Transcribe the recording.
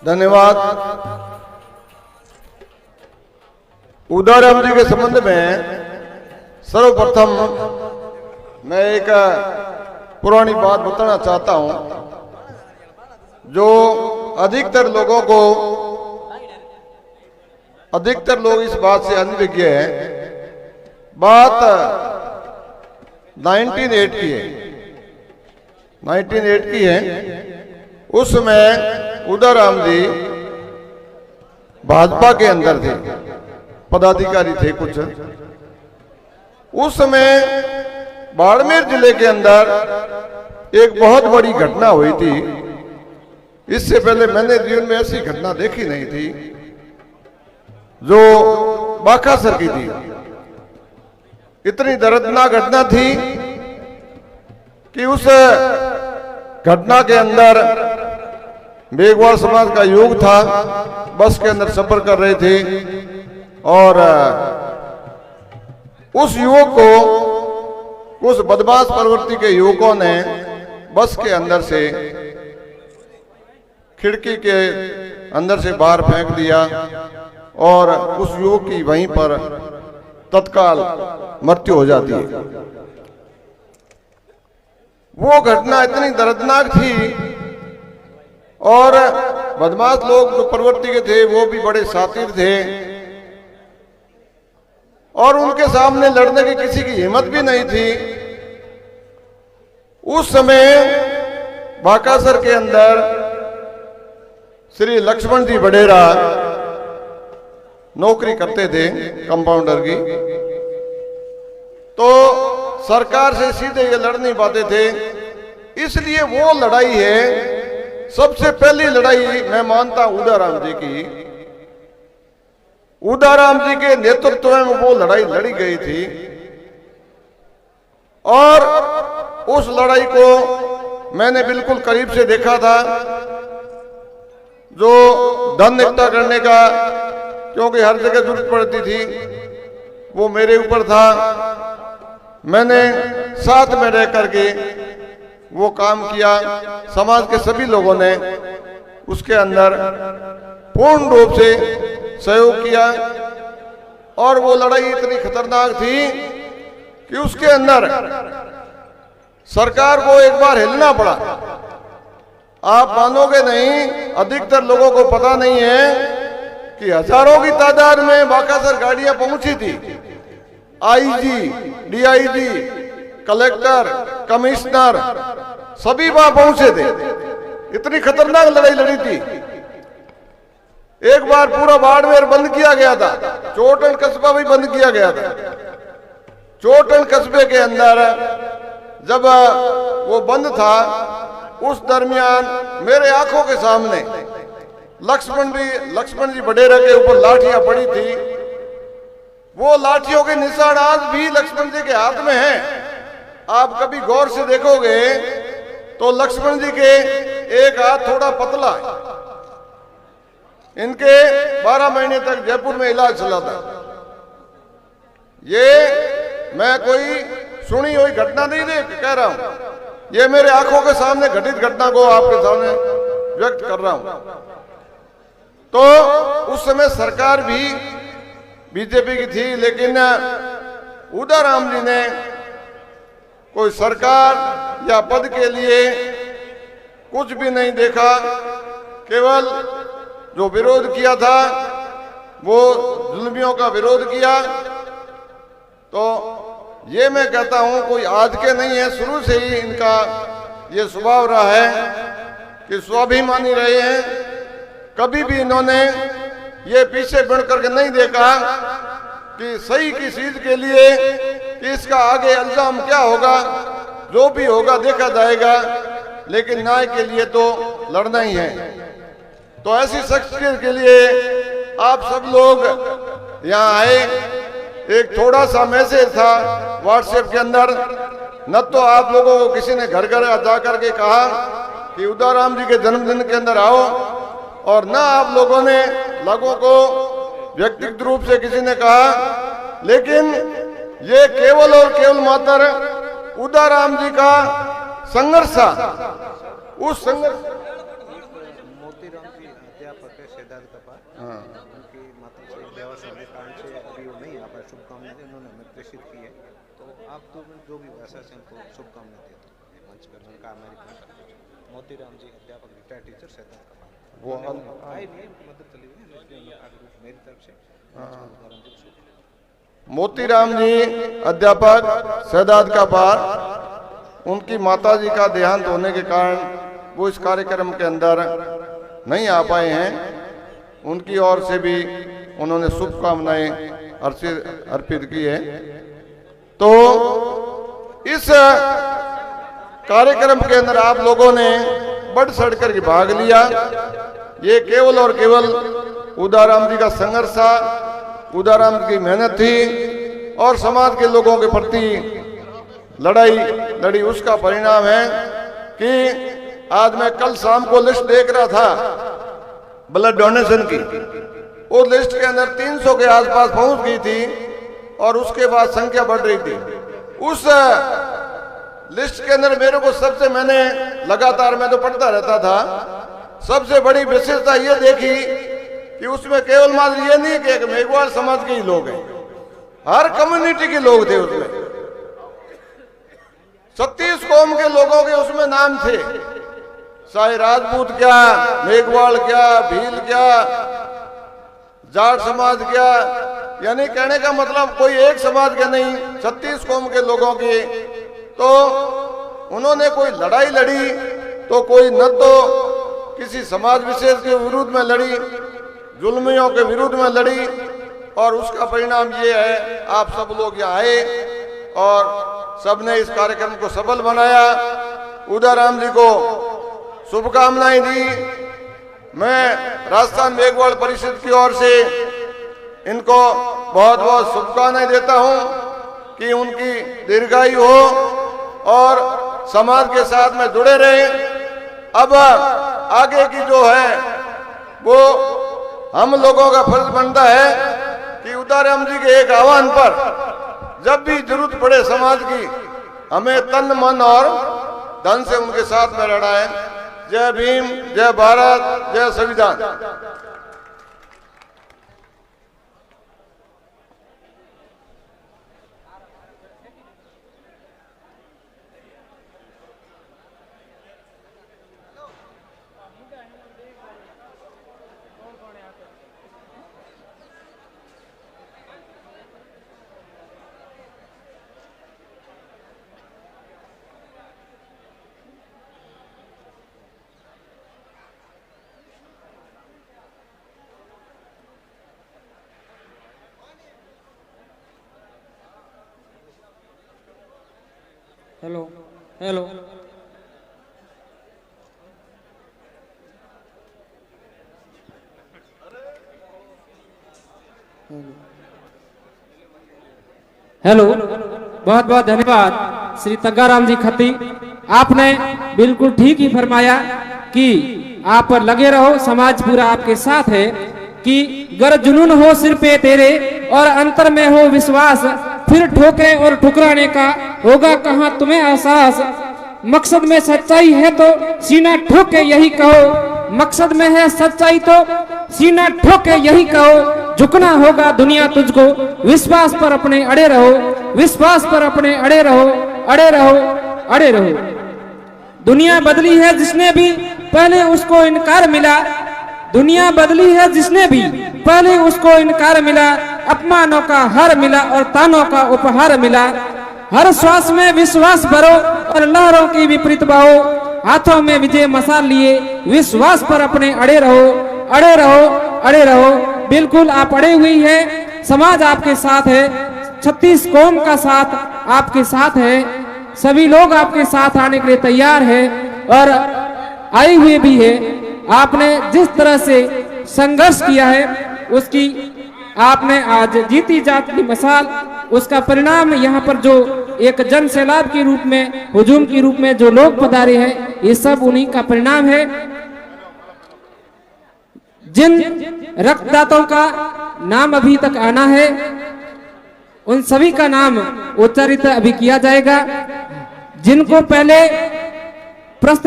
धन्यवाद। उदाराम जी के संबंध में सर्वप्रथम मैं एक पुरानी बात बताना चाहता हूं, जो अधिकतर लोग इस बात से अनभिज्ञ हैं। बात 1908 की है, 1908 की है। उस समय उदाराम जी भाजपा के अंदर थे, पदाधिकारी थे कुछ। उस समय बाड़मेर जिले के अंदर एक बहुत बड़ी घटना हुई थी। इससे पहले मैंने जीवन में ऐसी घटना देखी नहीं थी, जो बाकासर की थी। इतनी दर्दनाक घटना थी कि उस घटना के अंदर मेघवाल समाज का युवक था, बस के अंदर सफर कर रहे थे और उस युवक को उस बदमाश प्रवृत्ति के युवकों ने बस के अंदर से, खिड़की के अंदर से बाहर फेंक दिया और उस युवक की वहीं पर तत्काल मृत्यु हो जाती है। वो घटना इतनी दर्दनाक थी और बदमाश लोग जो प्रवृत्ति के थे वो भी बड़े शातिर थे और उनके सामने लड़ने की किसी की हिम्मत भी नहीं थी। उस समय बाकासर के अंदर श्री लक्ष्मण जी बडेरा नौकरी करते थे कंपाउंडर की, तो सरकार से सीधे ये लड़ नहीं पाते थे। इसलिए वो लड़ाई है, सबसे पहली लड़ाई मैं मानता हूं उदाराम जी की। उदाराम जी के नेतृत्व में वो लड़ाई लड़ी गई थी और उस लड़ाई को मैंने बिल्कुल करीब से देखा था। जो धन इकट्ठा करने का, क्योंकि हर जगह जरूरत पड़ती थी, वो मेरे ऊपर था। मैंने साथ में रह करके वो काम किया। समाज के सभी लोगों ने उसके अंदर पूर्ण रूप से सहयोग किया और वो लड़ाई इतनी खतरनाक थी कि उसके अंदर सरकार को एक बार हिलना पड़ा। आप मानोगे नहीं, अधिकतर लोगों को पता नहीं है कि हजारों की तादाद में बाकासर गाड़ियां पहुंची थी। आईजी, डीआईजी, कलेक्टर, कमिश्नर सभी वहां पहुंचे थे। इतनी खतरनाक लड़ाई लड़ी थी। एक बार पूरा बाड़मेर बंद किया गया था, चोटन कस्बा भी बंद किया गया था। चोटन कस्बे के अंदर जब वो बंद था, उस दरमियान मेरे आंखों के सामने लक्ष्मण जी बडेरा के ऊपर लाठियां पड़ी थी। वो लाठियों के निशान आज भी लक्ष्मण जी के हाथ में हैं। आप कभी गौर से देखोगे तो लक्ष्मण जी के एक हाथ थोड़ा पतला है। इनके 12 महीने तक जयपुर में इलाज चला था। ये मैं कोई सुनी हुई घटना नहीं कह रहा हूं, ये मेरे आंखों के सामने घटित घटना को आपके सामने व्यक्त कर रहा हूं। तो उस समय सरकार भी बीजेपी की थी, लेकिन उदाराम जी ने कोई सरकार या पद के लिए कुछ भी नहीं देखा। केवल जो विरोध किया था वो जुल्मियों का विरोध किया। तो ये मैं कहता हूं कोई आज के नहीं है, शुरू से ही इनका ये स्वभाव रहा है कि स्वाभिमानी रहे हैं। कभी भी इन्होंने ये पीछे बढ़ करके नहीं देखा कि सही की चीज के लिए कि इसका आगे अंजाम क्या होगा, जो भी होगा देखा जाएगा, लेकिन न्याय के लिए तो लड़ना ही है। तो ऐसी शख्सियत के लिए आप सब लोग यहाँ आए। एक थोड़ा सा मैसेज था व्हाट्सएप के अंदर, न तो आप लोगों को किसी ने घर घर जा करके कहा कि उदाराम जी के जन्मदिन के अंदर आओ, और न आप लोगों ने लोगों को व्यक्तिगत रूप से किसी ने कहा। लेकिन ये केवल और केवल मात्र उदाराम जी का संघर्ष था। उस संघर्ष मोतीराम जी अध्यापक है सैदात कपार। हाँ। उनकी माता से व्यवसाय होने कारण से अभी वो नहीं आ पाए, शुभकामनाएं उन्होंने हमें प्रेषित की है। तो आप तो जो भी भाषा से उनको शुभकामनाएं देते हैं मंच पर उनका हमारी भाषा। मोतीराम जी अध्यापक रिटायर्ड टीचर सैदात कपार वो आए नहीं, उनकी मदद चली गई, इसलिए मेरी तरफ से उदाहरण जी मोतीराम जी अध्यापक सैदात का पार, उनकी माताजी का देहांत होने के कारण वो इस कार्यक्रम के अंदर नहीं आ पाए हैं। उनकी ओर से भी उन्होंने शुभकामनाएं अर्पित की है। तो इस कार्यक्रम के अंदर आप लोगों ने बढ़ चढ़ कर भाग लिया। ये केवल और केवल उदाराम जी का संघर्ष था, उदाराम की मेहनत थी और समाज के लोगों के प्रति लड़ाई लड़ी, उसका परिणाम है कि आज मैं कल शाम को लिस्ट देख रहा था ब्लड डोनेशन की। वो लिस्ट के अंदर 300 के आसपास पहुंच गई थी और उसके बाद संख्या बढ़ रही थी। उस लिस्ट के अंदर मेरे को सबसे, मैंने लगातार मैं तो पढ़ता रहता था, सबसे बड़ी विशेषता ये देखी कि उसमें केवल मात्र ये नहीं कि एक मेघवाल समाज के ही लोग हैं, हर कम्युनिटी के लोग थे उसमें। 36 कौम के लोगों के उसमें नाम थे, चाहे राजपूत क्या, मेघवाल क्या, भील क्या, जाट समाज क्या, यानी कहने का मतलब कोई एक समाज के नहीं, 36 कौम के लोगों की। तो उन्होंने कोई लड़ाई लड़ी तो कोई न तो किसी समाज विशेष के विरुद्ध में लड़ी, जुल्मियों के विरुद्ध में लड़ी, और उसका परिणाम ये है आप सब लोग यहाँ आए और सबने इस कार्यक्रम को सफल बनाया। उदाराम जी को शुभकामनाएं दी। मैं राजस्थान मेघवाल परिषद की ओर से इनको बहुत बहुत शुभकामनाएं देता हूं कि उनकी दीर्घायु हो और समाज के साथ में जुड़े रहें। अब आगे की जो है वो हम लोगों का फर्ज बनता है कि उदाराम जी के एक आह्वान पर जब भी जरूरत पड़े समाज की, हमें तन मन और धन से उनके साथ में रहना है। जय भीम, जय भारत, जय संविधान। हेलो हेलो हेलो, बहुत बहुत धन्यवाद श्री तग्गाराम जी खत्ती। आपने बिल्कुल ठीक ही फरमाया कि आप लगे रहो, समाज पूरा आपके साथ है। कि गर जुनून हो सिर पे तेरे और अंतर में हो विश्वास, फिर ठोके और ठुकराने का होगा कहाँ तुम्हें एहसास। मकसद में सच्चाई है तो सीना ठोके यही कहो, मकसद में है सच्चाई तो सीना ठोके यही कहो। झुकना होगा दुनिया तुझको, विश्वास पर अपने अड़े रहो, विश्वास पर अपने अड़े रहो, अड़े रहो, अड़े रहो। दुनिया बदली है जिसने भी पहले उसको इनकार मिला, दुनिया बदली है जिसने भी पहले उसको इनकार मिला। अपमानों का हार मिला और तानों का उपहार मिला। हर श्वास में विश्वास भरो और लहरों की विपरीत बहो। हाथों में विजय मशाल लिए विश्वास पर अपने अड़े रहो, अड़े रहो, अड़े रहो। बिल्कुल आप अड़े हुई है, समाज आपके साथ है, 36 कौम का साथ आपके साथ है, सभी लोग आपके साथ आने के लिए तैयार है और आए हुए भी है। आपने जिस तरह से संघर्ष किया है उसकी आपने आज जीती जात की मिसाल, उसका परिणाम यहाँ पर जो एक जन सैलाब के रूप में, हुजूम के रूप में जो लोग पधारे हैं, ये सब उन्हीं का परिणाम है। जिन रक्तदाताओं का नाम अभी तक आना है उन सभी का नाम उच्चारित अभी किया जाएगा। जिनको पहले प्रश्न